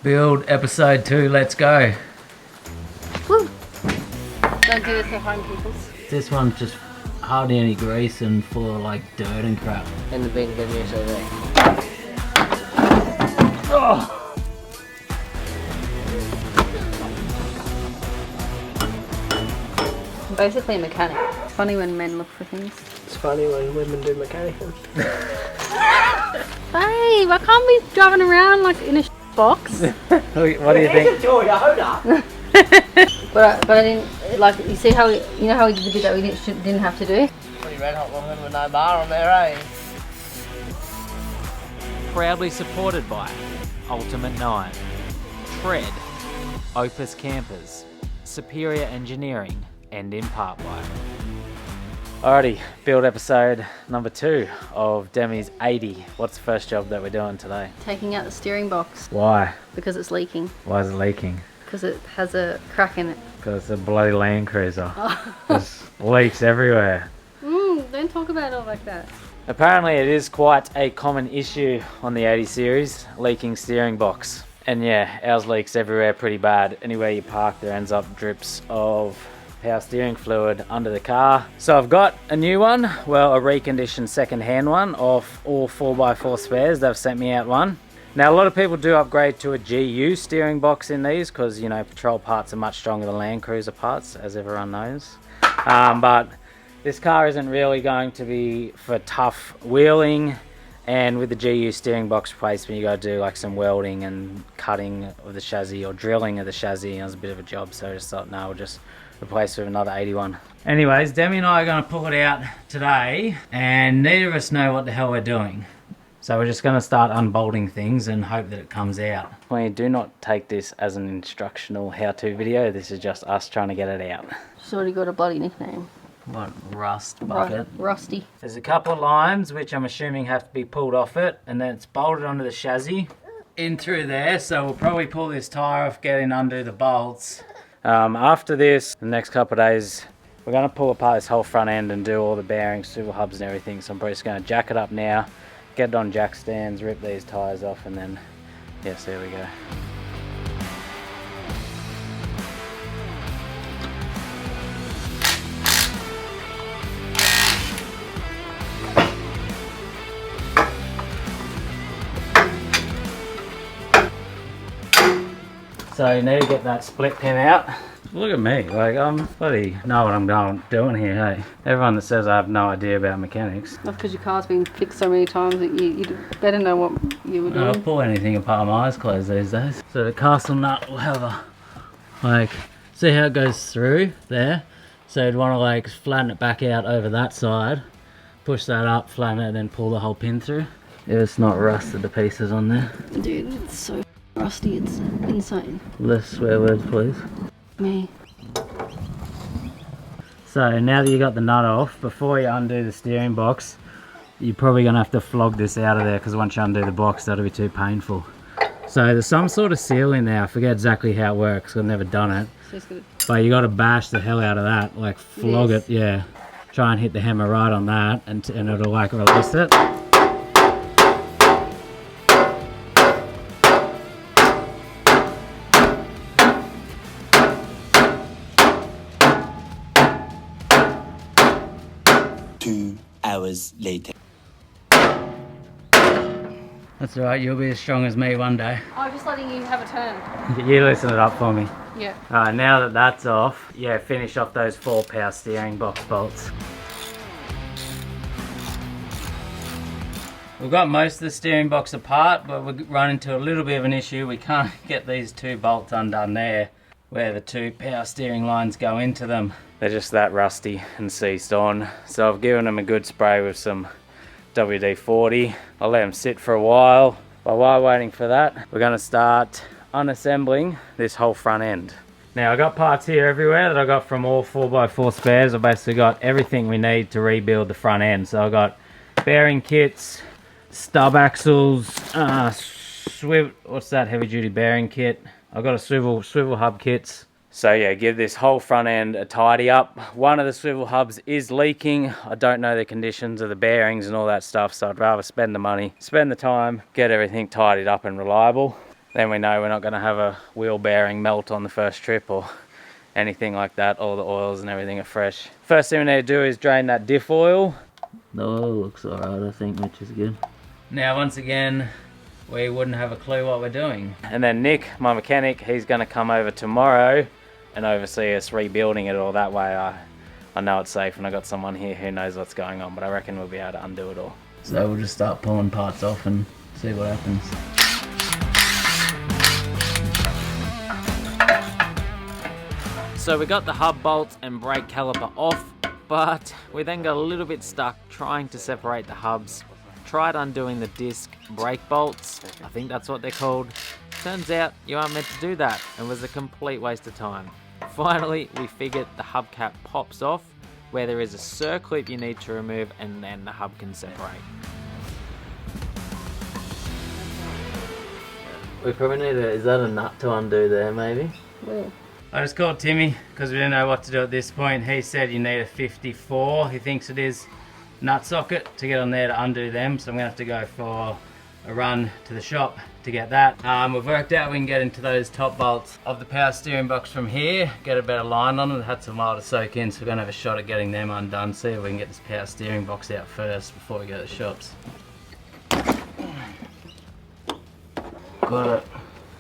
Build episode 2, let's go. Woo. Don't do this at home, people. This one's just hardly any grease and full of like dirt and crap. And the big good news over there. Oh! I'm basically a mechanic. It's funny when men look for things. It's funny when women do mechanical. Babe, I can't be driving around like in a box. What do you think? But I didn't, like, you see how, you know how we did the bit that we didn't have to do? Pretty red hot woman with no bar on there, eh? Proudly supported by Ultimate 9, Tread, Opus Campers, Superior Engineering, and in part by... Alrighty, build episode number 2 of Demi's 80. What's the first job that we're doing today? Taking out the steering box Why? because it's leaking. Why is it leaking? Because it has a crack in it. Because it's a bloody LandCruiser. There's leaks everywhere. Don't talk about it like that. Apparently it is quite a common issue on the 80 series, leaking steering box. And yeah, ours leaks everywhere pretty bad. Anywhere you park there ends up drips of power steering fluid under the car. So I've got a new one, well, a reconditioned second-hand one off all 4x4 spares. They've sent me out one. Now a lot of people do upgrade to a GU steering box in these because, you know, patrol parts are much stronger than LandCruiser parts, as everyone knows. But this car isn't really going to be for tough wheeling, and with the GU steering box replacement you got to do like some welding and cutting of the chassis or drilling of the chassis, and it was a bit of a job, so I just thought, no, we'll just replace it with another 81. Anyways, Demi and I are going to pull it out today, and neither of us know what the hell we're doing. So we're just going to start unbolting things and hope that it comes out. We do not take this as an instructional how-to video. This is just us trying to get it out. She's already got a bloody nickname. What? Rust bucket? Rusty. There's a couple of lines which I'm assuming have to be pulled off it, and then it's bolted onto the chassis in through there. So we'll probably pull this tyre off, get in, undo the bolts. After this, the next couple of days, we're going to pull apart this whole front end and do all the bearings, swivel hubs and everything. So I'm probably just going to jack it up now, get it on jack stands, rip these tyres off, and then, yes, there we go. So you need to get that split pin out. Look at me, like I'm bloody know what I'm doing here, hey. Everyone that says I have no idea about mechanics. That's because your car's been fixed so many times that you better know what you were doing. I'll pull anything apart with my eyes closed these days. So the castle nut will have a, like, see how it goes through there? So you'd want to like flatten it back out over that side, push that up, flatten it, and then pull the whole pin through. If it's not rusted to pieces on there. Dude, it's so rusty, it's insane. Less swear words, please. Me. So now that you got the nut off, before you undo the steering box, you're probably going to have to flog this out of there, because once you undo the box, that'll be too painful. So there's some sort of seal in there. I forget exactly how it works, I've never done it. But you got to bash the hell out of that, like flog it, yeah. Try and hit the hammer right on that, and it'll like release it. Hours later. That's alright, you'll be as strong as me one day. I'm just letting you have a turn. You listen it up for me. Yeah. Alright, now that that's off, yeah, finish off those 4 power steering box bolts. We've got most of the steering box apart, but we're running into a little bit of an issue. We can't get these 2 bolts undone there, where the 2 power steering lines go into them. They're just that rusty and seized on. So I've given them a good spray with some WD-40. I'll let them sit for a while. But while waiting for that, we're going to start unassembling this whole front end. Now I got parts here everywhere that I got from all 4x4 spares. I've basically got everything we need to rebuild the front end. So I got bearing kits, stub axles, what's that, heavy duty bearing kit. I've got a swivel hub kits. So yeah, give this whole front end a tidy up. One of the swivel hubs is leaking. I don't know the conditions of the bearings and all that stuff, so I'd rather spend the money, spend the time, get everything tidied up and reliable. Then we know we're not going to have a wheel bearing melt on the first trip or anything like that. All the oils and everything are fresh. First thing we need to do is drain that diff oil. The oil looks alright, I think, which is good. Now once again, we wouldn't have a clue what we're doing. And then Nick, my mechanic, he's going to come over tomorrow and oversee us rebuilding it all. That way I know it's safe and I got someone here who knows what's going on, but I reckon we'll be able to undo it all. So we'll just start pulling parts off and see what happens. So we got the hub bolts and brake caliper off, but we then got a little bit stuck trying to separate the hubs. Tried undoing the disc brake bolts, I think that's what they're called. Turns out you aren't meant to do that and was a complete waste of time. Finally, we figured the hubcap pops off where there is a circlip you need to remove and then the hub can separate. We probably need is that a nut to undo there maybe? Yeah. I just called Timmy because we didn't know what to do at this point. He said you need a 54, he thinks it is, nut socket to get on there to undo them. So I'm going to have to go for a run to the shop to get that. We've worked out we can get into those top bolts of the power steering box from here, get a better line on it. It had some while to soak in, so we're going to have a shot at getting them undone. See if we can get this power steering box out first before we go to the shops. Got it.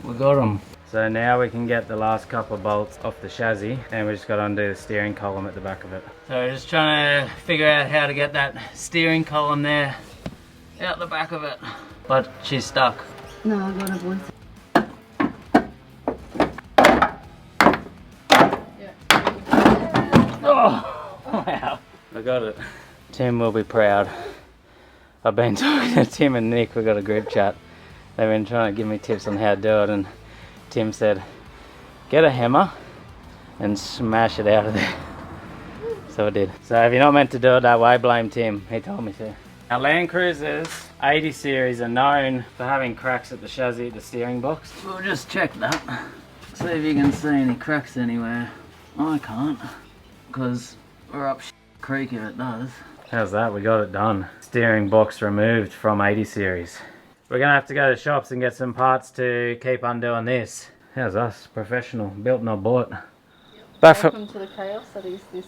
We got them. So now we can get the last couple of bolts off the chassis and we just got to undo the steering column at the back of it. So we're just trying to figure out how to get that steering column there out the back of it. But she's stuck. No, I got it, boys. Oh, wow. I got it. Tim will be proud. I've been talking to Tim and Nick, we got a group chat. They've been trying to give me tips on how to do it and Tim said, get a hammer and smash it out of there. So I did. So if you're not meant to do it that way, blame Tim. He told me to. Our LandCruisers 80 series are known for having cracks at the chassis, the steering box. We'll just check that. See if you can see any cracks anywhere. I can't, because we're up creek if it does. How's that? We got it done. Steering box removed from 80 series. We're gonna have to go to shops and get some parts to keep undoing this. How's us? Professional. Built not bought. Welcome to the chaos that is this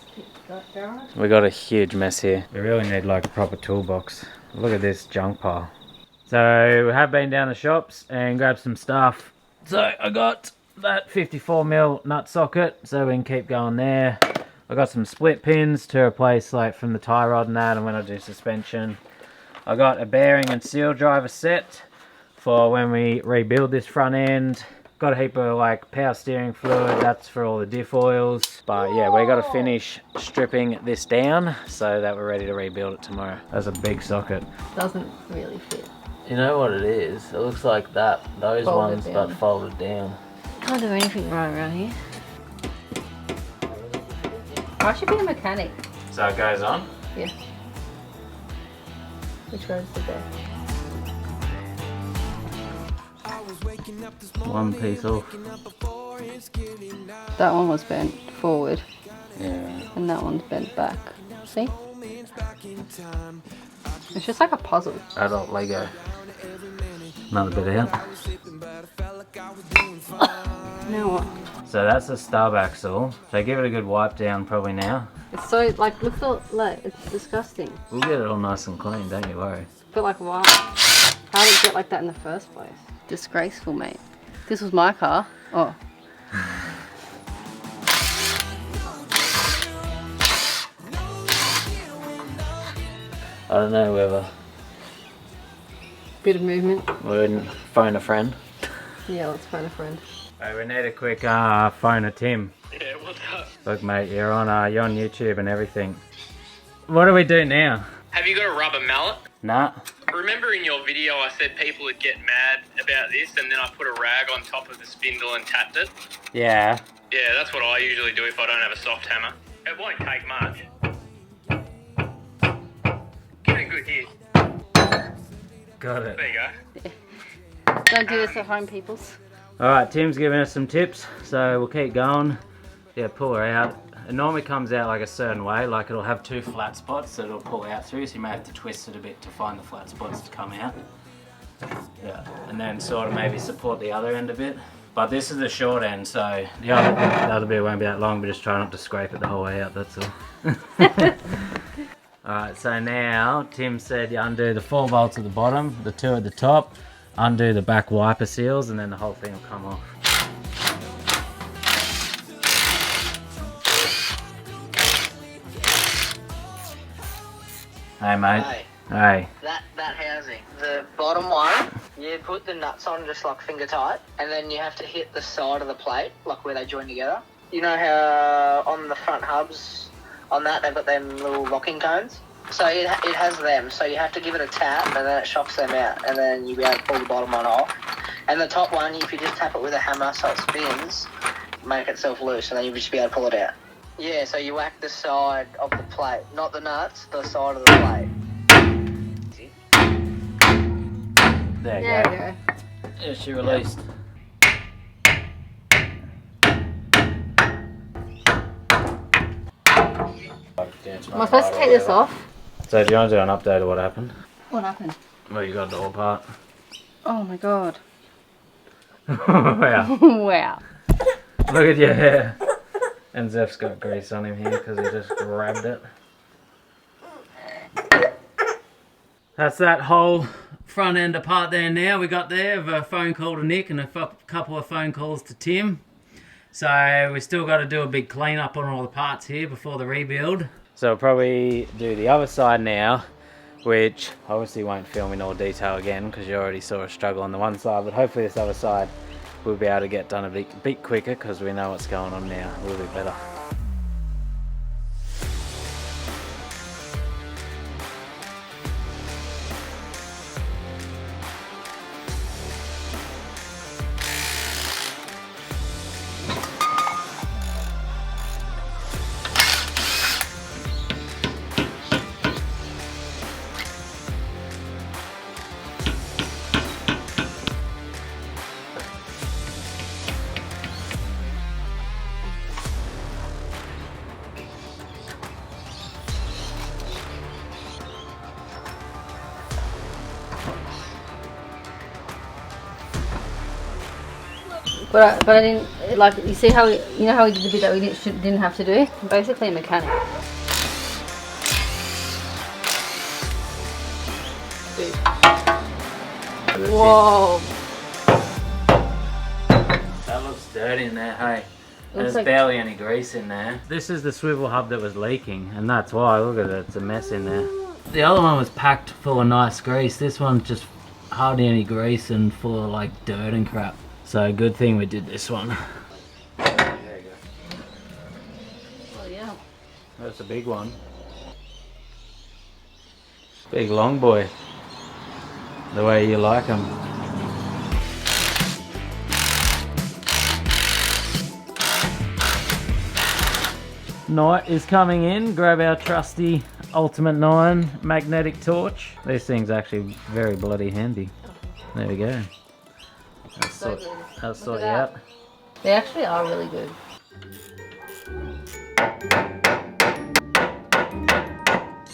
garage. We got a huge mess here. We really need like a proper toolbox. Look at this junk pile. So we have been down the shops and grabbed some stuff. So I got that 54mm nut socket so we can keep going there. I got some split pins to replace like from the tie rod and that and when I do suspension. I got a bearing and seal driver set for when we rebuild this front end. Got a heap of like power steering fluid, that's for all the diff oils. But yeah, we got to finish stripping this down so that we're ready to rebuild it tomorrow. That's a big socket. Doesn't really fit. You know what it is? It looks like that, those Folded ones, down. but folded down. Can't do anything right around here. I should be a mechanic. So it goes on? Yeah. Which goes to there? One piece off. That one was bent forward. Yeah. And that one's bent back. See? It's just like a puzzle. Adult Lego. Another bit out. Now what? So that's the stub axle. So give it a good wipe down probably now. It's so, like, look at like, it's disgusting. We'll get it all nice and clean, don't you worry. But like, wow. How did it get like that in the first place? Disgraceful, mate. This was my car. Oh. I don't know whether Bit of movement. we wouldn't phone a friend. Yeah, let's phone a friend. Hey, we need a quick phone of Tim. Yeah, what's up? Look mate, you're on YouTube and everything. What do we do now? Have you got a rubber mallet? Nah. Remember in your video I said people would get mad about this and then I put a rag on top of the spindle and tapped it? Yeah. Yeah, that's what I usually do if I don't have a soft hammer. It won't take much. Give it a good hit. Got it. There you go. Don't do this at home, peoples. Alright, Tim's giving us some tips, so we'll keep going. Yeah, pull her out. It normally comes out like a certain way, like it'll have two flat spots that it'll pull out through, so you may have to twist it a bit to find the flat spots to come out. Yeah, and then sort of maybe support the other end a bit. But this is the short end, so the other bit won't be that long, but just try not to scrape it the whole way out, that's all. Alright, so now Tim said you undo the 4 bolts at the bottom, the 2 at the top, undo the back wiper seals, and then the whole thing will come off. Hey mate. Hey. Hey. That housing, the bottom one, you put the nuts on just like finger tight, and then you have to hit the side of the plate, like where they join together. You know how on the front hubs, on that they've got them little locking cones? So it has them, so you have to give it a tap and then it shocks them out, and then you'll be able to pull the bottom one off. And the top one, if you just tap it with a hammer so it spins, make itself loose, and then you'll just be able to pull it out. Yeah, so you whack the side of the plate, not the nuts, the side of the plate. There you There go. we go. Yeah, she released. Am I supposed to take this off? So do you want to do an update of what happened? What happened? Well, you got it all apart. Oh my god. Wow. Wow. Look at your hair. And Zeph's got grease on him here because he just grabbed it. That's that whole front end apart there now. We got there with a phone call to Nick and a couple of phone calls to Tim. So we still got to do a big clean up on all the parts here before the rebuild. So we'll probably do the other side now, which obviously won't film in all detail again because you already saw a struggle on the one side, but hopefully this other side we'll be able to get done a bit quicker because we know what's going on now a little bit better. But I didn't, like, you see how, you know how we did the bit that we didn't have to do? Basically a mechanic. Whoa. That looks dirty in there, hey. Looks There's like- barely any grease in there. This is the swivel hub that was leaking, and that's why, look at it, it's a mess in there. The other one was packed full of nice grease. This one's just hardly any grease and full of like dirt and crap. So good thing we did this one. There you go. Oh yeah. That's a big one. Big long boy. The way you like them. Night is coming in. Grab our trusty Ultimate 9 magnetic torch. This thing's actually very bloody handy. There we go. So good. That'll sort at you that. out. They actually are really good.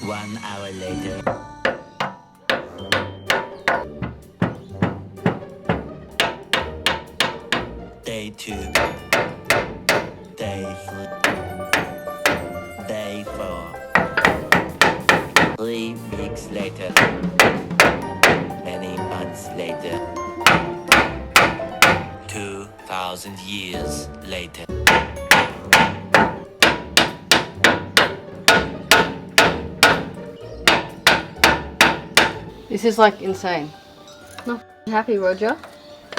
1 hour later. Day 2. Day 4. 3 weeks later. Many months later. 2,000 years later. This is like insane. Not happy, Roger.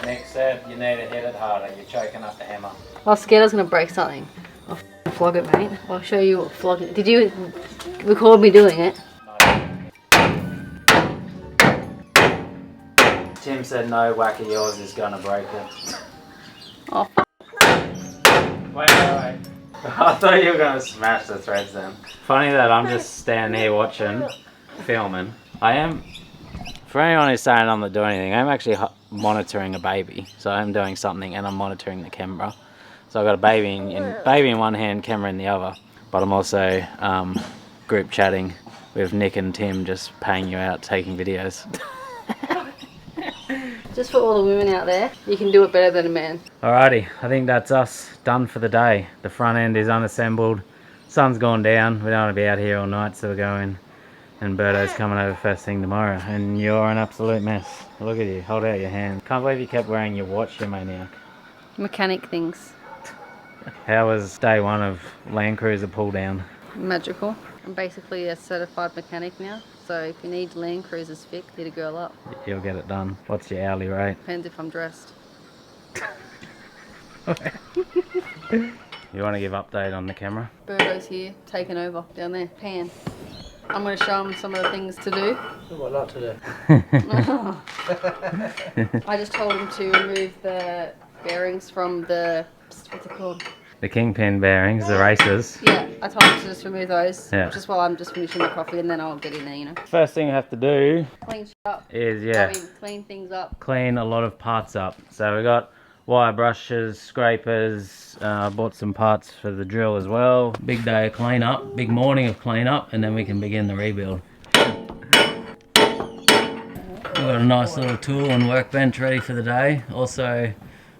Next step, you need to hit it harder. You're choking up the hammer. I was scared I was gonna break something. I'll flog it, mate. I'll show you what flogging. Did you record me doing it? Tim said no whack of yours is gonna break it. Oh, Wait. I thought you were gonna smash the threads then. Funny that I'm just standing here watching, filming. I am, for anyone who's saying I'm not doing anything, I'm actually monitoring a baby. So I'm doing something and I'm monitoring the camera. So I've got a baby in one hand, camera in the other. But I'm also group chatting with Nick and Tim, just paying you out, taking videos. Just for all the women out there, you can do it better than a man. Alrighty, I think that's us done for the day. The front end is unassembled. Sun's gone down. We don't want to be out here all night, so we're going. And Berto's coming over first thing tomorrow. And you're an absolute mess. Look at you. Hold out your hand. Can't believe you kept wearing your watch, you maniac. Mechanic things. How was day one of LandCruiser pull down? Magical. I'm basically a certified mechanic now. So if you need LandCruisers fixed, hit a girl up. You'll get it done. What's your hourly rate? Depends if I'm dressed. You want to give update on the camera? Berto's here, taking over down there. Pan. I'm going to show him some of the things to do. What not to do? I just told him to remove the bearings from the, what's it called? The kingpin bearings, the racers. Yeah, I told him to just remove those. Yeah. Just while I'm just finishing my coffee, and then I'll get in there, you know. First thing you have to do Clean shit up. is, Clean things up. clean a lot of parts up. So we got wire brushes, scrapers, bought some parts for the drill as well. Big day of clean up, big morning of clean up, and then we can begin the rebuild. We've got a nice little tool and workbench ready for the day. Also,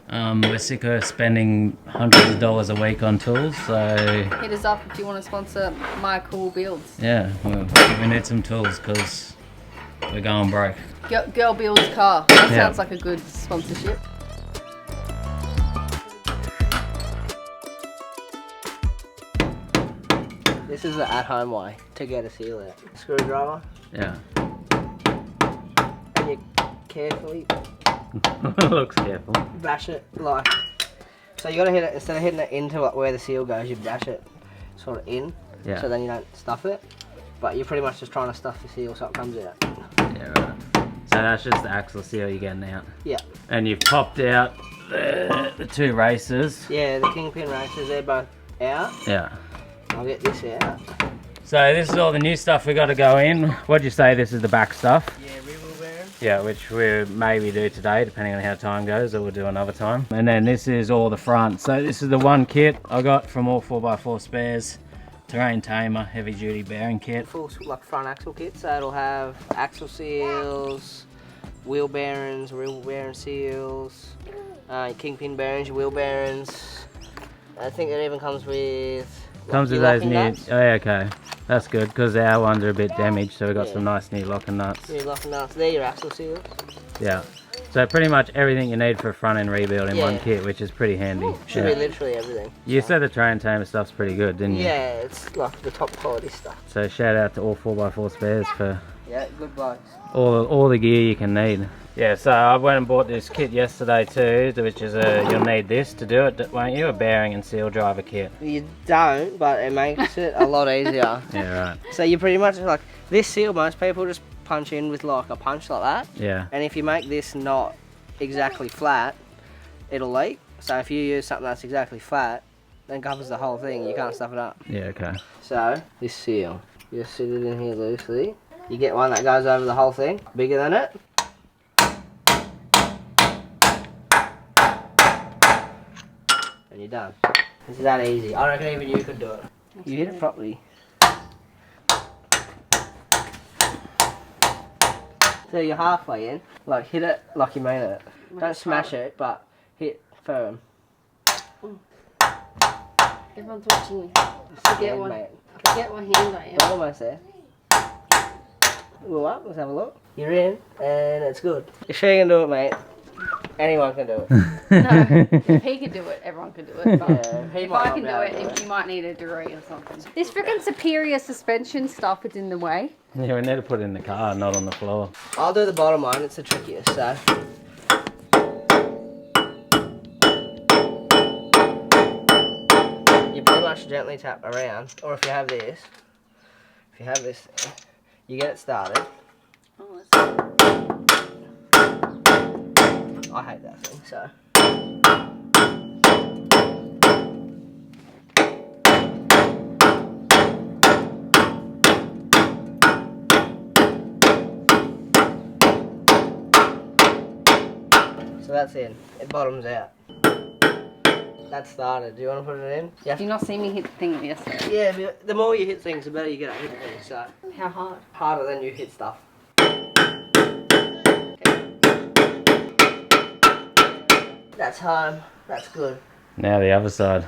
we're sick of spending hundreds of dollars a week on tools, so Hit us up if you want to sponsor my cool builds. yeah, we need some tools because we're going broke. Girl builds car. That Yeah. sounds like a good sponsorship. This is the at-home way to get a seal out. Screwdriver, Yeah. and you carefully Looks careful. bash it like. So you gotta hit it, instead of hitting it into like where the seal goes, you bash it sort of in. Yeah. So then you don't stuff it. But you're pretty much just trying to stuff the seal so it comes out. Yeah, right. So that's just the axle seal you're getting out. Yeah. And you've popped out the two racers. Yeah, the kingpin racers, they're both out. Yeah. I'll get this out. So this is all the new stuff we got to go in. What'd you say this is the back stuff? Yeah, rear wheel bearing. Yeah, which we'll maybe do today, depending on how time goes, or we'll do another time. And then this is all the front. So this is the one kit I got from all 4x4 spares. Terrain Tamer, heavy duty bearing kit. Full like front axle kit, so it'll have axle seals, wheel bearings, rear bearing seals, your kingpin bearings, your wheel bearings. I think it even comes with. Comes with your those locking new. nuts. Oh, yeah, okay. That's good because our ones are a bit damaged, so we got Yeah. some nice new locking nuts. Your locking nuts. They're your axle seals. Yeah. So pretty much everything you need for a front end rebuild in one Yeah. kit, which is pretty handy. Should be literally everything. You said the Terrain Tamer stuff's pretty good, didn't you? Yeah, it's like the top quality stuff. So shout out to all 4x4 spares for Yeah, good blokes. all the gear you can need. Yeah, so I went and bought this kit yesterday too, which is you'll need this to do it, won't you? A bearing and seal driver kit. You don't, but it makes it a lot easier. Yeah, right. So you pretty much like this seal. Most people just punch in with like a punch like that. Yeah. And if you make this not exactly flat, it'll leak. So if you use something that's exactly flat, then covers the whole thing, you can't stuff it up. Yeah, okay. So this seal, you just sit it in here loosely. You get one that goes over the whole thing, bigger than it. And you're done. It's that easy. I reckon even you could do it. You hit it properly. So you're halfway in, like hit it like you mean it. Don't smash it, but hit firm. Everyone's watching me. Forget one. Mate. Forget what hand I am. We're almost there. Go up, let's have a look. You're in, and it's good. If she can do it, mate, anyone can do it. No, if he could do it, everyone could do it. But Yeah, he if might I not can be do able it, to do you might need a degree or something. This freaking superior suspension stuff is in the way. Yeah, we need to put it in the car, not on the floor. I'll do the bottom one, it's the trickiest, so. You pretty much gently tap around, or if you have this thing, you get it started. Oh, that's I hate that thing, so. So that's in. It bottoms out. That's started. Do you want to put it in? Yeah. Did you not see me hit the thing yesterday? Yeah, but the more you hit things, the better you get at hitting things. So How hard? harder than you hit stuff. That's home. That's good. Now the other side.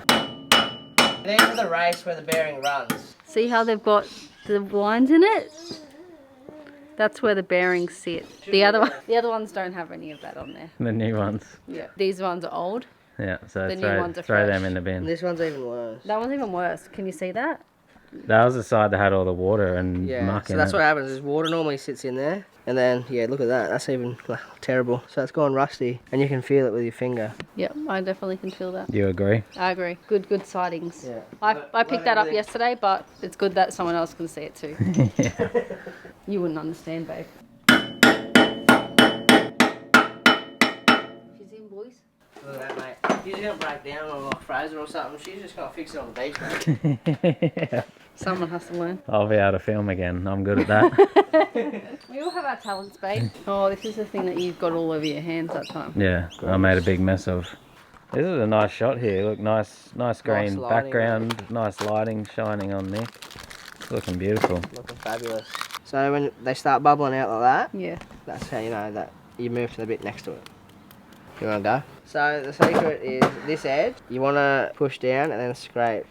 These are the race where the bearing runs. See how they've got the lines in it? That's where the bearings sit. The other ones don't have any of that on there. The new ones. Yeah. These ones are old. Yeah, so The new ones are throw fresh. them in the bin. This one's even worse. That one's even worse. Can you see that? That was the side that had all the water and Yeah, muck so in that's it. what happens is water normally sits in there. And then, yeah, look at that. That's even terrible. So it's gone rusty. And you can feel it with your finger. Yep, I definitely can feel that. You agree? I agree. Good sightings. Yeah. I picked that up yesterday, but it's good that someone else can see it too. Yeah. You wouldn't understand, babe. She's in, boys. Look at that, mate. She's going to break down on like Fraser or something. She's just going to fix it on the beach, mate. Yeah. Someone has to learn. I'll be able to film again. I'm good at that. We all have our talents, babe. Oh, this is the thing that you've got all over your hands that time. Yeah, I made a big mess of. This is a nice shot here. Look, nice green lighting, background, nice lighting shining on there. It's looking beautiful. Looking fabulous. So when they start bubbling out like that, Yeah. that's how you know that you move to the bit next to it. You want to go? So the secret is this edge, you want to push down and then scrape.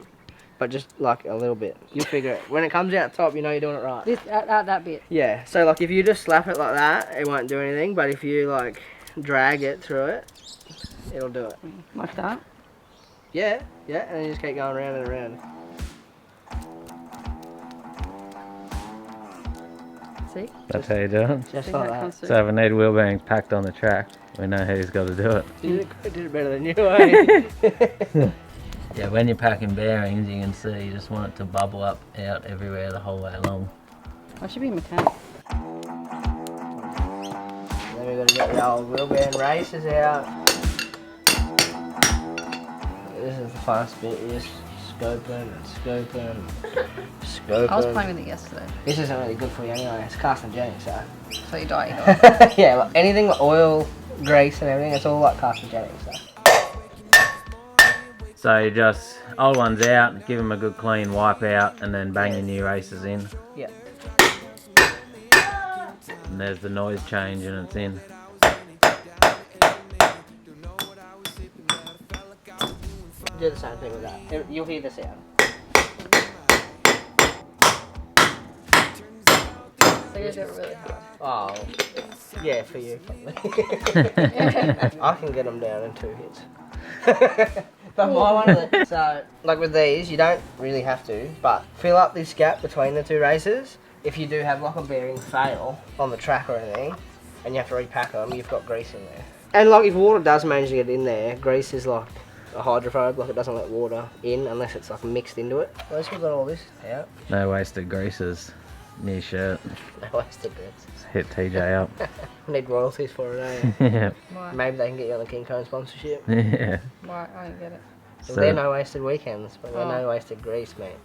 But just like a little bit. You'll figure it. When it comes out top, you know you're doing it right. This at that bit. Yeah, so like if you just slap it like that, it won't do anything. But if you like drag it through it, it'll do it. Like that. Yeah, and then you just keep going round and around. See? That's how you do it. Just See like how it that. comes through. So if we need wheel bearings packed on the track, we know who's got to do it. Did it better than you, eh? Yeah, when you're packing bearings, you can see you just want it to bubble up out everywhere the whole way along. I should be a mechanic. Then we've got to get the old wheel bearing races out. This is the fast bit. You just scoping. I was playing with it yesterday. This isn't really good for you anyway. It's carcinogenic, so. So you die. Yeah, like anything with oil, grease, and everything, it's all like carcinogenic, so. So you just, old ones out, give them a good clean wipe out, and then bang your new races in. Yeah. And there's the noise change and it's in. Do the same thing with that. You'll hear the sound. So you do it really hard. Oh, yeah, for you, probably. I can get them down in 2 hits. But my one of the, so, like with these, you don't really have to, but fill up this gap between the 2 races. If you do have like a bearing fail on the track or anything, and you have to repack them, you've got grease in there. And like if water does manage to get in there, grease is like a hydrophobe, like it doesn't let water in unless it's like mixed into it. At least we've got all this out. No wasted greases. New shirt. No wasted grease. Hit TJ up. Need royalties for it, eh? Yeah. Why? Maybe they can get you on the King Cone sponsorship. Yeah. Why? I don't get it. So they're no wasted weekends, but they're no wasted grease, mate.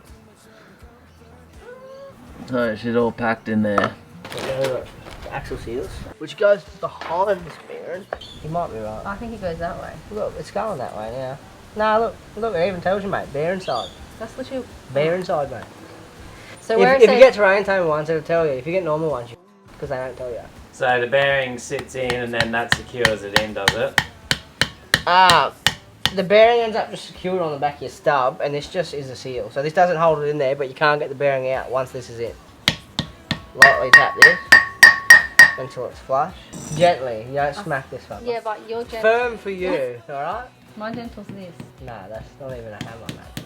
So she's all packed in there. The axle seals, which goes behind this bearing. You might be right. I think it goes that way. Look, it's going that way now. No, look, it even tells you, mate. Bearing side. That's literally. Bearing side, mate. So where If it you get terrain tame ones, it'll tell you. If you get normal ones, because they don't tell you. So the bearing sits in and then that secures it in, does it? The bearing ends up just secured on the back of your stub, and this just is a seal. So this doesn't hold it in there, but you can't get the bearing out once this is in. Lightly tap this until it's flush. Gently, you don't smack this one. Yeah, but you're gentle. Firm for you, alright? My gentle's this. Nah, that's not even a hammer, mate.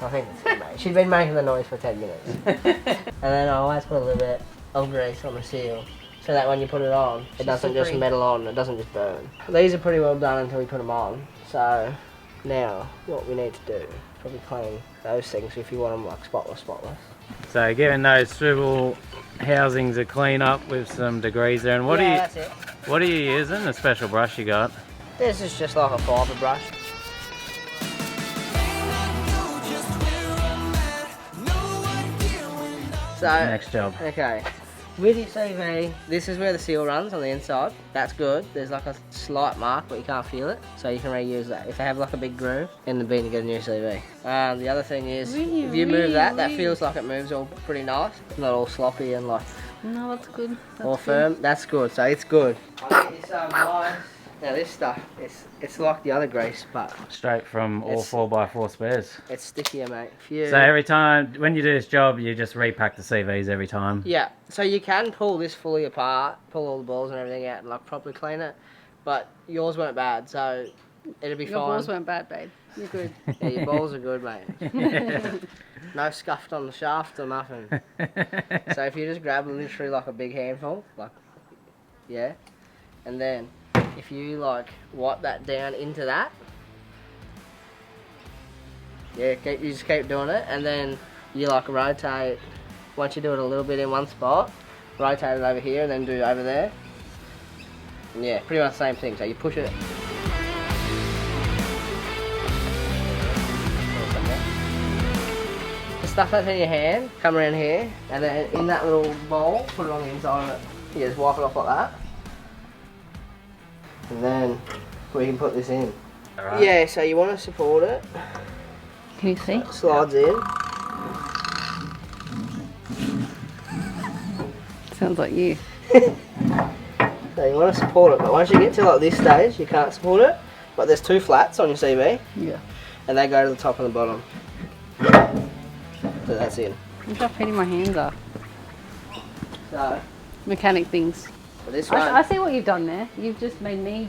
I think it's it, mate. She's been making the noise for 10 minutes. And then I always put a little bit of grease on the seal, so that when you put it on, it doesn't just metal on, it doesn't just burn. These are pretty well done until we put them on, so now what we need to do is probably clean those things if you want them like spotless. So giving those swivel housings a clean up with some degreaser. And that's it. what are you using? A special brush you got? This is just like a fibre brush. So, Next job. okay, with your CV, this is where the seal runs on the inside. That's good. There's like a slight mark, but you can't feel it, so you can reuse that. If they have like a big groove in the bin, you get a new CV. The other thing is, if you move that feels like it moves all pretty nice. Not all sloppy and like No, that's good. That's All good. firm. That's good. So it's good. It's nice. Now this stuff, it's like the other grease, but Straight from all 4x4 spares. it's stickier, mate. If you, So every time, when you do this job, you just repack the CVs every time. yeah. So you can pull this fully apart, pull all the balls and everything out, and like properly clean it. But yours weren't bad, so it'll be Your fine. balls weren't bad, babe. You're good. Yeah, your balls are good, mate. No scuffed on the shaft or nothing. So if you just grab literally like a big handful, like, yeah, and then if you like wipe that down into that, yeah, you just keep doing it, and then you like rotate. Once you do it a little bit in one spot, rotate it over here, and then do it over there. And yeah, pretty much the same thing. So you push it. Stuff that in your hand, come around here, and then in that little bowl, put it on the inside of it. You just wipe it off like that. And then we can put this in. Alright. Yeah, so you want to support it. Can you see? It slides in. Sounds like you. So you want to support it, but once you get to like this stage, you can't support it. But there's two flats on your CV, Yeah. and they go to the top and the bottom. So that's in. I'm just feeding my hands up. So Mechanic things. for this one, I see what you've done there. You've just made me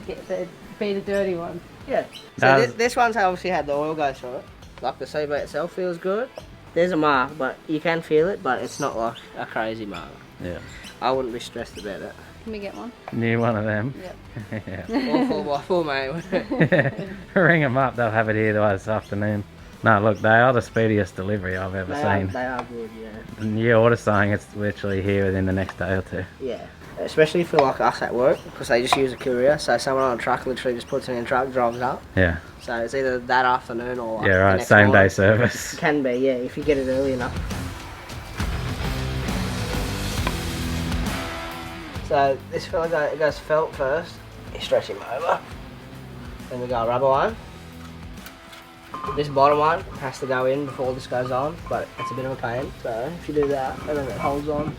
be the dirty one. yeah. So this one's obviously had the oil go through it. Like the CV itself feels good. There's a mark, but you can feel it, but it's not like a crazy mark. Yeah. I wouldn't be stressed about it. Can we get one? New one of them. Yep. Yeah. All 4x4, mate. Ring them up, they'll have it here this afternoon. No, look, they are the speediest delivery I've ever seen. They are good, yeah. And you order something, it's literally here within the next day or two. Yeah. Especially for like us at work, because they just use a courier. So someone on a truck literally just puts it in a truck, drives up. Yeah. So it's either that afternoon or like Yeah, the right, next same day morning. service. Can be, yeah, if you get it early enough. So this fella it goes felt first. You stretch him over. Then we go rubber one. This bottom one has to go in before this goes on, but it's a bit of a pain. So if you do that, and then it holds on.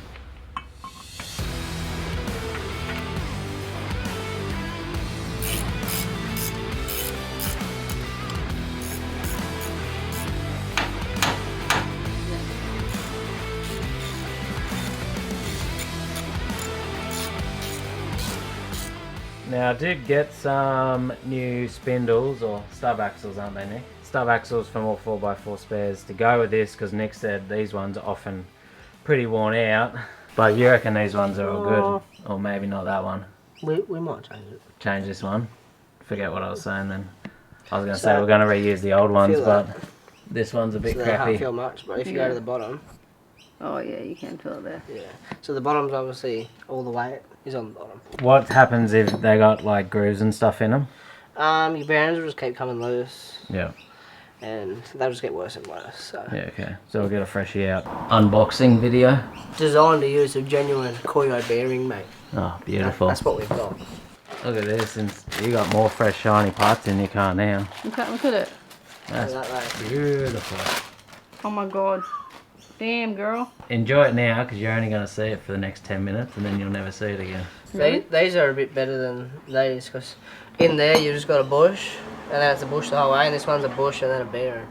Now I did get some new spindles, or stub axles, aren't they, Nick? Stub axles from all 4x4 spares to go with this, because Nick said these ones are often pretty worn out. But you reckon these ones are all good? Or maybe not that one. We might change it. Change this one. Forget what I was saying then. I was going to say we're going to reuse the old ones, but this one's a bit So they can't crappy. feel much, but if you go to the bottom, Oh yeah, you can feel it there. yeah. So the bottom's obviously all the weight is on the bottom. What happens if they got like grooves and stuff in them? Your bearings will just keep coming loose, Yeah. and they'll just get worse and worse. So Yeah, okay. So we'll get a freshie out. Unboxing video. designed to use a genuine Koyo bearing, mate. Oh, beautiful. That's what we've got. Look at this, and you got more fresh shiny parts in your car now. Look at it. That's Look at that, mate. beautiful. Oh my god. Damn, girl. Enjoy it now, because you're only going to see it for the next 10 minutes, and then you'll never see it again. Really? These are a bit better than these, because in there you just got a bush, and then it's a bush the whole way, and this one's a bush and then a bearing.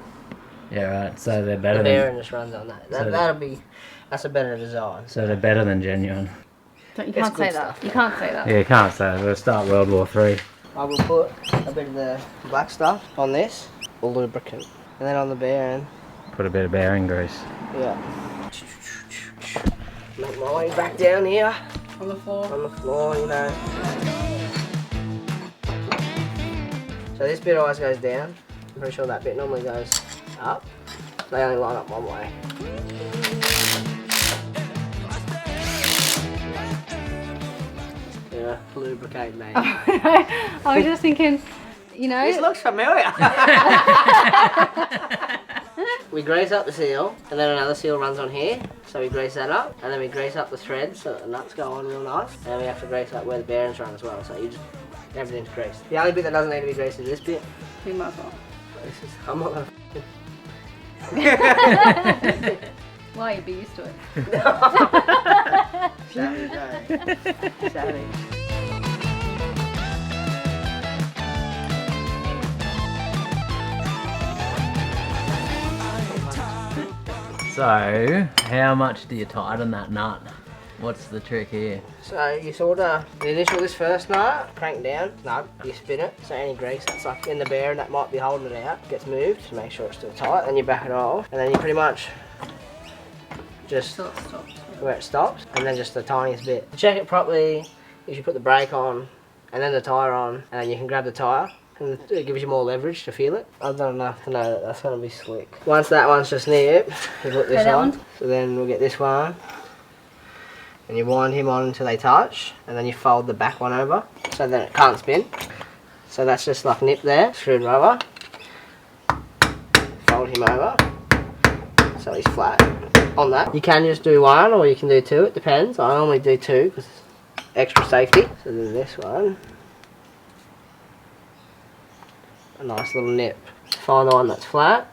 Yeah, right. So they're better The than. bearing just runs on that. That's a better design. So they're better than genuine. You It's can't good say that. stuff, You can't say that. Yeah, you can't say that. We'll start World War 3. I will put a bit of the black stuff on this, or lubricant, and then on the bearing. Put a bit of bearing grease. Yeah. Make my way back down here On the floor. on the floor, you know. So this bit always goes down. I'm pretty sure that bit normally goes up. They only line up one way. Yeah, lubricate, mate. I was just thinking, you know. This looks familiar. We grease up the seal, and then another seal runs on here, so we grease that up, and then we grease up the threads so that the nuts go on real nice, and then we have to grease up where the bearings run as well, so you just, everything's greased. The only bit that doesn't need to be greased is this bit. We might as well. I'm not gonna Why, you'd be used to it. Savage, eh? Savage. So, how much do you tighten that nut? What's the trick here? So you sort of initial this first nut, crank down, snug, you spin it, so any grease that's like in the bearing that might be holding it out gets moved to make sure it's still tight, then you back it off, and then you pretty much just Till it stops. where it stops, and then just the tiniest bit. To check it properly, you should put the brake on, and then the tyre on, and then you can grab the tyre, and it gives you more leverage to feel it. I've done enough to know that that's going to be slick. Once that one's just near it, you put this that on, one? so then we'll get this one, and you wind him on until they touch, and then you fold the back one over, so then it can't spin. So that's just like nip there, screwed rubber, fold him over, so he's flat on that. You can just do one, or you can do two, it depends. I normally do two, because it's extra safety. So then this one, a nice little nip. Find the one that's flat,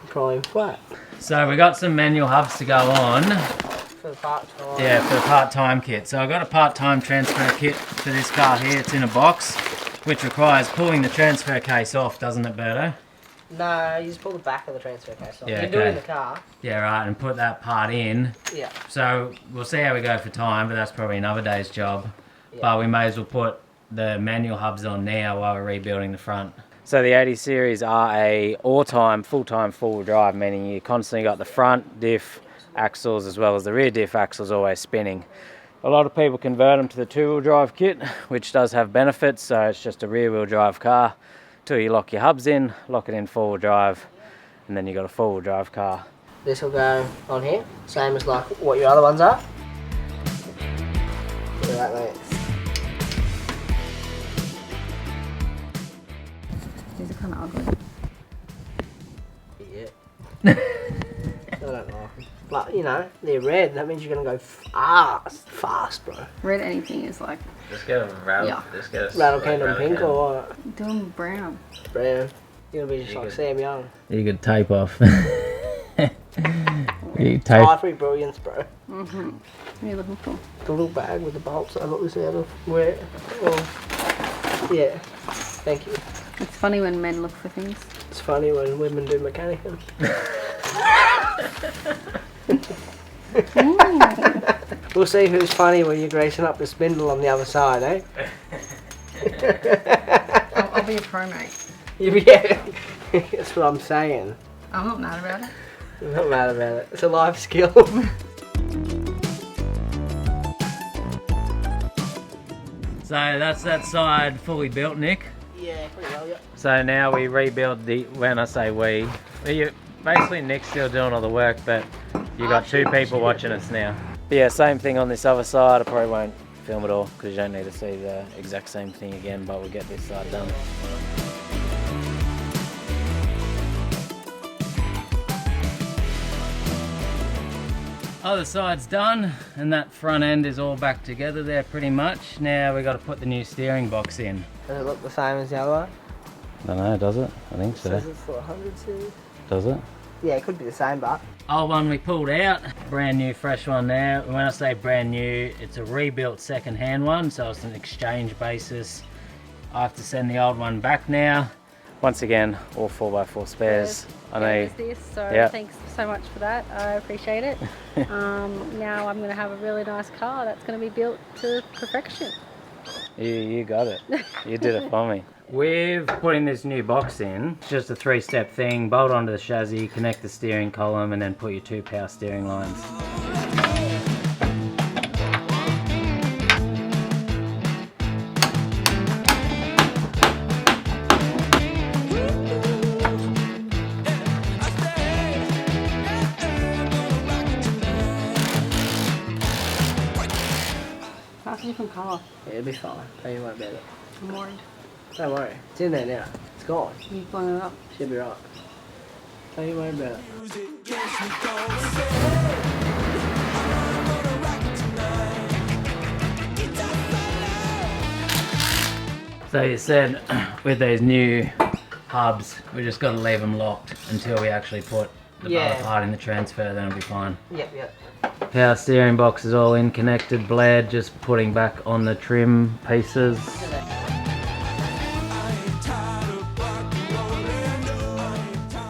pry him flat. So we got some manual hubs to go on. For the part-time. Yeah, for the part-time kit. So I got a part-time transfer kit for this car here. It's in a box, which requires pulling the transfer case off, doesn't it, Berto? No, you just pull the back of the transfer case off. Yeah, You can do it in okay. the car. Yeah, right, and put that part in. Yeah. So we'll see how we go for time, but that's probably another day's job. Yeah. But we may as well put the manual hubs on now while we're rebuilding the front. So the 80 series are a all-time, full-time four-wheel drive, meaning you constantly got the front diff axles as well as the rear diff axles always spinning. A lot of people convert them to the two-wheel drive kit, which does have benefits, so it's just a rear-wheel drive car till you lock your hubs in, lock it in four-wheel drive, and then you got a four-wheel drive car. This will go on here, same as like what your other ones are. Look at that, mate. These are kind of ugly. Yeah. I don't like them. But, you know, they're red. That means you're going to go fast, bro. Red anything is like, Just get a rattle. Yeah. Just get a Rattle candle pink or what? do them brown. Brown. You're going to be just like Sam Young. You could tape off. You tape. Ivory brilliance, bro. Mm-hmm. What are you looking for? The little bag with the bolts I got this out of. Where? Oh. Yeah. Thank you. It's funny when men look for things. It's funny when women do mechanicum. We'll see who's funny when you're greasing up the spindle on the other side, eh? I'll be a pro, mate. Yeah, that's what I'm saying. I'm not mad about it. I'm not mad about it. It's a life skill. So that's that side fully built, Nick. Yeah, pretty well, yeah. So now we rebuild the, when I say we, basically Nick's still doing all the work, but you got two people watching us now. But yeah, same thing on this other side. I probably won't film it all because you don't need to see the exact same thing again, but we'll get this side done. Other side's done, and that front end is all back together there pretty much. Now we got to put the new steering box in. Does it look the same as the other one? I don't know, does it? I think It so. says it's for 100 series. Does it? Yeah, it could be the same, but Old one we pulled out, brand new fresh one now. When I say brand new, it's a rebuilt second-hand one, so it's an exchange basis. I have to send the old one back now. Once again, all 4x4 spares. I know. This, so Yeah. thanks so much for that. I appreciate it. Now I'm going to have a really nice car that's going to be built to perfection. You got it. You did it for me. With putting this new box in, it's just a three-step thing. Bolt onto the chassis, connect the steering column, and then put your two power steering lines. That's a different colour. yeah, it'll be fine. Don't you worry about it. I'm worried. Don't worry. It's in there now. It's gone. You've blown it up. Should be right. Don't you worry about it. So you said with these new hubs, we just got to leave them locked until we actually put the bottom part in the transfer, then it'll be fine. Yep. Power steering box is all in, connected, bled, just putting back on the trim pieces.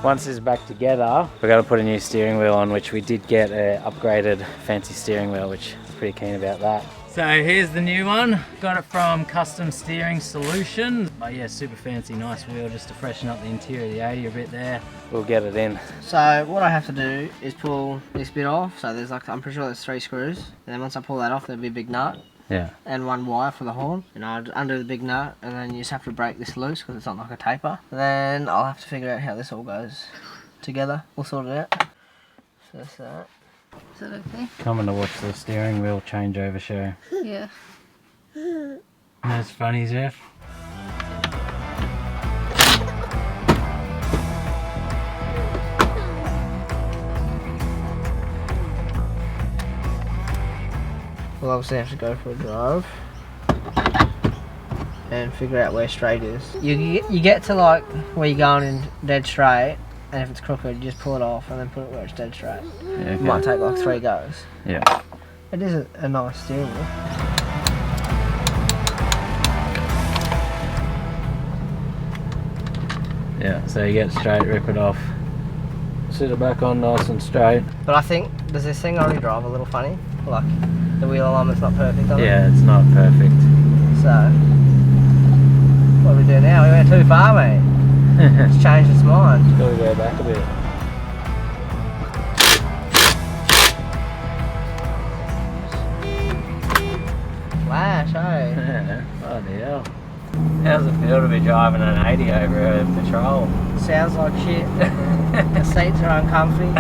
Once this is back together, we're going to put a new steering wheel on, which we did get an upgraded fancy steering wheel, which I'm pretty keen about that. So here's the new one. Got it from Custom Steering Solutions. But yeah, super fancy, nice wheel just to freshen up the interior of the 80 a bit there. We'll get it in. So what I have to do is pull this bit off. So there's like, I'm pretty sure there's 3 screws. And then once I pull that off, there'll be a big nut. Yeah. And 1 wire for the horn. And I'd undo the big nut, and then you just have to break this loose because it's not like a taper. Then I'll have to figure out how this all goes together. We'll sort it out. So that's that. Is that okay? Coming to watch the steering wheel changeover show. Yeah. That's funny, Jeff. We'll obviously have to go for a drive and figure out where straight is. You get to like where you're going in dead straight, and if it's crooked, you just pull it off and then put it where it's dead straight. Yeah, okay. It might take like 3 goes. Yeah. It is a nice steering wheel. Yeah, so you get straight, rip it off, sit it back on nice and straight. But I think, does this thing already drive a little funny? Like, the wheel alignment's not perfect on it? Yeah, it's not perfect. So, what do we do now? We went too far, mate. It's changed its mind. Gotta go back a bit. Flash, eh? Yeah, bloody hell. How's it feel to be driving an 80 over a patrol? Sounds like shit. The seats are uncomfy.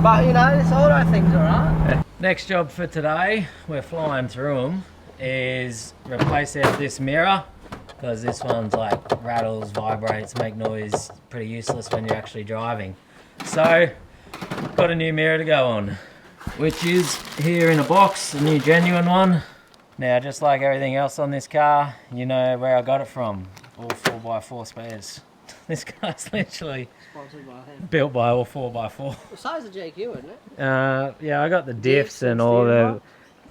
But you know, this auto thing's alright. Next job for today, we're flying through them, is replace out this mirror, because this one's like rattles, vibrates, make noise, pretty useless when you're actually driving. So, got a new mirror to go on, which is here in a box, a new genuine one. Now, just like everything else on this car, you know where I got it from, all 4x4 spares. This car's literally Sponsored by him. built by all 4x4. The size of GQ, isn't it? Yeah, I got the diffs Diffs and and all steering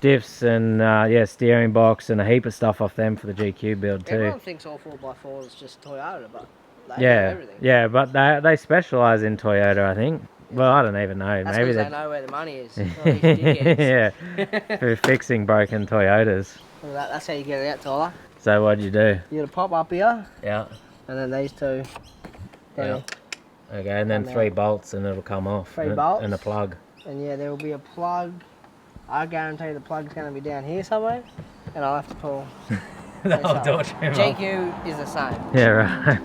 the diffs and yeah, steering box and a heap of stuff off them for the GQ build too. Everyone thinks all 4x4 is just Toyota, but they do Yeah, everything. yeah, but they specialise in Toyota, I think. Well, I don't even know. That's Maybe because they know where the money is. All these dickheads. yeah, for fixing broken Toyotas. Well, that's how you get it out, Tyler. So what'd you do? You gotta pop up here, Yeah. and then these two. Yeah. Okay, and then And 3 bolts and it'll come off. 3 and, bolts. and a plug. And yeah, there will be a plug. I guarantee the plug's going to be down here somewhere, and I'll have to pull. The this whole up. door trim off. GQ is the same. Yeah, right.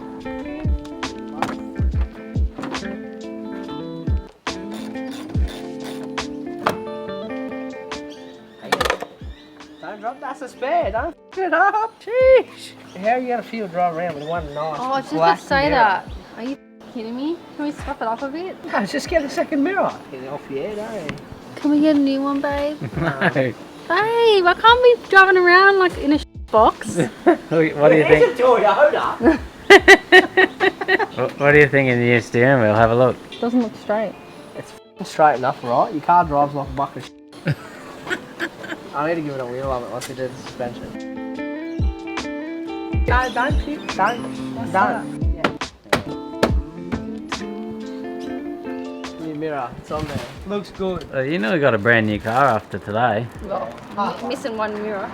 Don't drop, that's a spare, don't f it up. Sheesh. How are you going to feel drive around with one nice Oh, I was just black about to say mirror? that. Are you kidding me? Can we stuff it up a bit? No, just get a second mirror. Get it off your head, eh? Can we get a new one, babe? No. Babe, I can't be driving around like in a box. What do you think? It's a Toyota. What do you think of the new steering wheel? Have a look. Doesn't look straight. It's f***ing straight enough, right? Your car drives like a bucket of shit. I need to give it a wheel on it once we do the suspension. No, don't shoot. Don't. New mirror, it's on there. Looks good. You know we got a brand new car after today. Missing one mirror.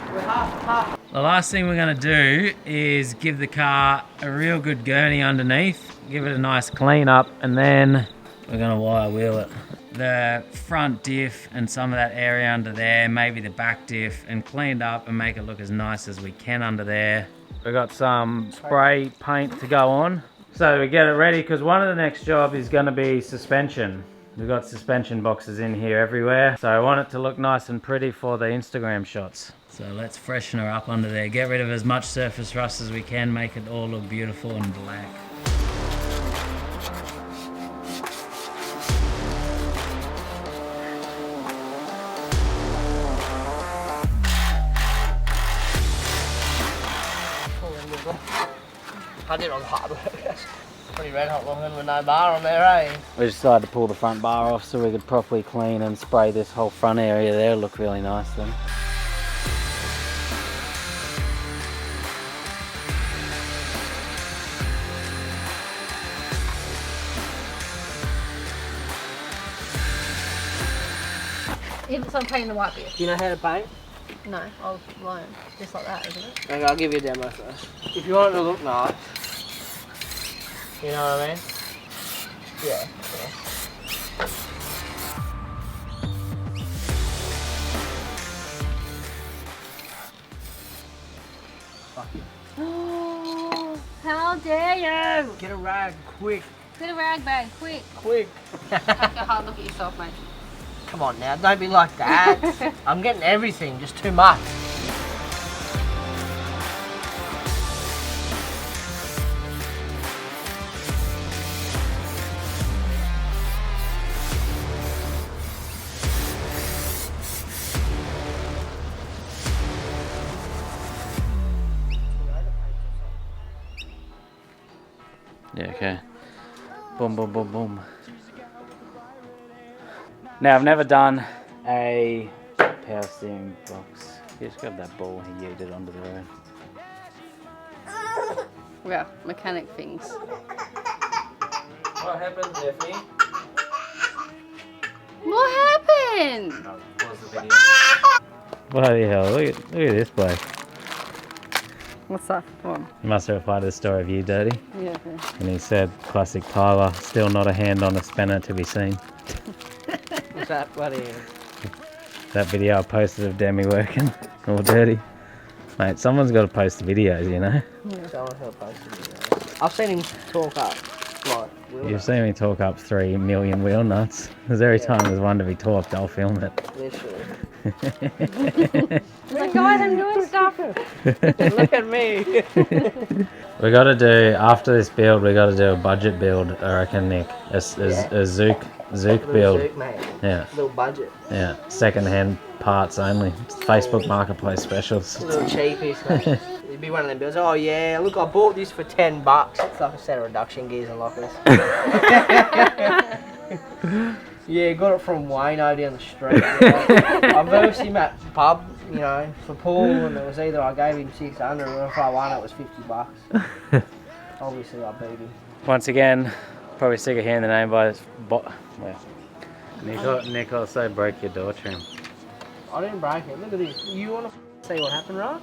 The last thing we're going to do is give the car a real good gurney underneath, give it a nice Clean up and then we're going to wire wheel it. The front diff and some of that area under there, maybe the back diff, and cleaned up and make it look as nice as we can under there. we got some spray paint to go on. So we get it ready because one of the next job is going to be suspension. We've got suspension boxes in here everywhere. So I want it to look nice and pretty for the Instagram shots. So let's freshen her up under there. Get rid of as much surface rust as we can, make it all look beautiful and black. I did it on hard work. That's pretty red hot looking with no bar on there, eh? We decided to pull the front bar off so we could properly clean and spray this whole front area there. It'll look really nice then. Even so I'm painting the white bit. Do you know how to paint? No, I'll learn. Just like that, isn't it? Okay, I'll give you a demo first. If you want it to look nice, you know what I mean? Yeah. Fuck you. Oh, how dare you! Get a rag, quick. Get a rag bag, quick. Quick. Take a hard look at yourself, mate. Come on now, don't be like that. I'm getting everything, just too much. Yeah, okay. Boom, boom, boom, boom. Now, I've never done a power steering box. You just grab that ball and yeet it onto the road. Yeah, mechanic things. What happened, Stephanie? What happened? Pause the video. Bloody hell, look at this bloke. What's that? What? He must have replied to the story of you, Dirty. Yeah, okay. And he said, classic Tyler, still not a hand on a spanner to be seen. What's that bloody? That video I posted of Demi working, all dirty. Mate, someone's got to post the videos, you know? Someone's got to post the video. I've seen him talk up, like, wheel You've seen me talk up 3 million wheel nuts. Because every time there's one to be talked, I'll film it. literally. Like, guys, I'm doing stuff. Look at me. We got to do, after this build, we got to do a budget build, I reckon, Nick. A Zook build. Zook, mate. Yeah, Little budget. yeah. Second-hand parts only. Facebook Marketplace specials. Little cheapies, mate. It'd be one of them bills. Oh yeah, look, I bought this for $10. It's like a set of reduction gears and lockers. Yeah, got it from Wayno down the street. I versed him at the pub, you know, for pool, and it was either I gave him 600 or if I won it was $50. Obviously, I beat him. Once again, probably sick of hearing the name by this well, Nick also broke your door trim. I didn't break it. Look at this. You want to see what happened, right?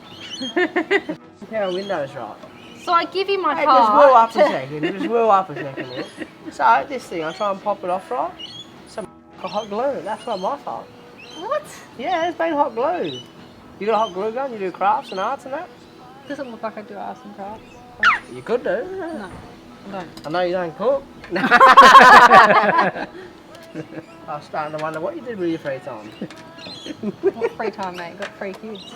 Pair of windows, right? So I give you my Hey, part. just wheel up a second. Just wheel up a second. Yeah. So this thing, I try and pop it off, right? Some hot glue. That's not my fault. What? Yeah, there's been hot glue. You got a hot glue gun? You do crafts and arts and that? Doesn't look like I do arts and crafts. You could do. No, I don't. I know you don't cook. I was starting to wonder what you did with your free time. What free time, mate? Got 3 kids.